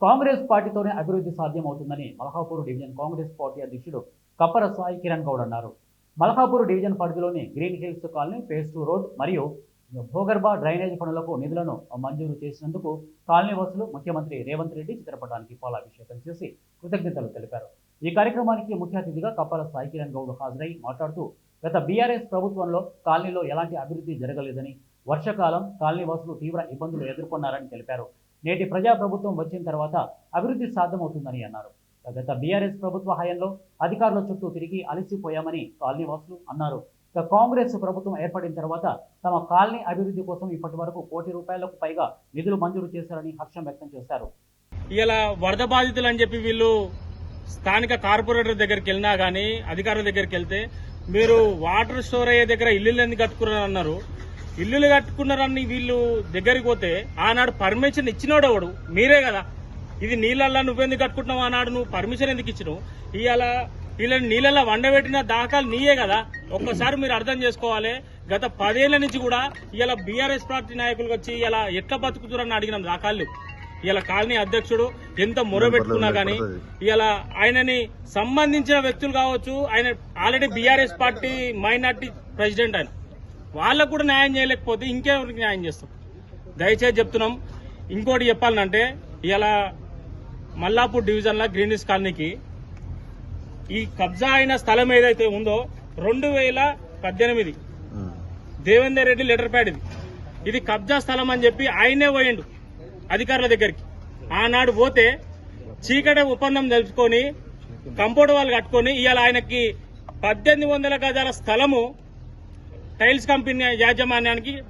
కాంగ్రెస్ పార్టీతోనే అభివృద్ధి సాధ్యమవుతుందని Malkapur division Congress party అధ్యక్షుడు కప్పర సాయి కిరణ్ గౌడ్ అన్నారు. మల్కాపూర్ డివిజన్ పరిధిలోని green hills colony, phase 2 road మరియు భూగర్భ డ్రైనేజ్ పనులకు నిధులను మంజూరు చేసినందుకు కాలనీ వాసులు ముఖ్యమంత్రి రేవంత్ రెడ్డి చిత్రపటానికి పాలాభిషేకం చేసి కృతజ్ఞతలు తెలిపారు. ఈ కార్యక్రమానికి ముఖ్య అతిథిగా కప్పల సాయి కిరణ్ గౌడ్ హాజరై మాట్లాడుతూ, గత బీఆర్ఎస్ ప్రభుత్వంలో కాలనీలో ఎలాంటి అభివృద్ధి జరగలేదని, వర్షాకాలం కాలనీ వాసులు తీవ్ర ఇబ్బందులు ఎదుర్కొన్నారని తెలిపారు. నేటి ప్రజా ప్రభుత్వం వచ్చిన తర్వాత అభివృద్ధి సాధ్యమవుతుందని అన్నారు. గత బీఆర్ఎస్ ప్రభుత్వ హయాంలో అధికారుల చుట్టూ తిరిగి అలసిపోయామని కాలనీ వాసులు అన్నారు. కాంగ్రెస్ ప్రభుత్వం ఏర్పడిన తర్వాత తమ కాలనీ అభివృద్ధి కోసం ఇప్పటి వరకు ₹1 కోటి పైగా నిధులు మంజూరు చేశారని హర్షం వ్యక్తం చేశారు. ఇలా వరద బాధితులు అని చెప్పి వీళ్ళు స్థానిక కార్పొరేటర్ దగ్గరికి వెళ్ళినా గానీ, అధికారుల దగ్గరికి వెళ్తే మీరు వాటర్ స్టోర్ అయ్యే దగ్గర ఇల్లు ఎందుకు కట్టుకున్నారని అన్నారు. ఇల్లులు కట్టుకున్నారని వీళ్ళు దగ్గరికి పోతే ఆనాడు పర్మిషన్ ఇచ్చినోడెవడు? మీరే కదా. ఇది నీళ్ళల్లో నువ్వెందుకు కట్టుకుంటున్నావు, ఆనాడు నువ్వు పర్మిషన్ ఎందుకు ఇచ్చినావు? ఇలా వీళ్ళని నీళ్ళల్లో వండబెట్టిన దాఖలు నీయే కదా. ఒక్కసారి మీరు అర్థం చేసుకోవాలి. గత 10 ఏళ్ల నుంచి కూడా ఇలా బీఆర్ఎస్ పార్టీ నాయకులు వచ్చి ఇలా ఎట్లా బతుకుతున్నారని అడిగిన దాఖలు. ఇలా కాలనీ అధ్యక్షుడు ఎంత మొరబెట్టుకున్నా గానీ, ఇలా ఆయనని సంబంధించిన వ్యక్తులు కావచ్చు, ఆయన already BRS party minority president, ఆయన వాళ్ళకు కూడా న్యాయం చేయలేకపోతే ఇంకెవరికి న్యాయం చేస్తాం? దయచేసి చెప్తున్నాం. ఇంకోటి చెప్పాలంటే, ఇలా మల్లాపూర్ డివిజన్ లా గ్రీన్ హిల్స్ కాలనీకి ఈ కబ్జా అయిన స్థలం ఏదైతే ఉందో 2018 దేవేందర్ రెడ్డి లెటర్ ప్యాడ్ ఇది కబ్జా స్థలం అని చెప్పి ఆయనే పోయిండు అధికారుల దగ్గరికి. ఆనాడు పోతే చీకటి ఒప్పందం తెలుసుకొని కంపౌండ్ వాళ్ళు కట్టుకొని ఇవాళ ఆయనకి 1800 గజాల స్థలము టైల్స్ కంపెనీ యాజమాన్యానికి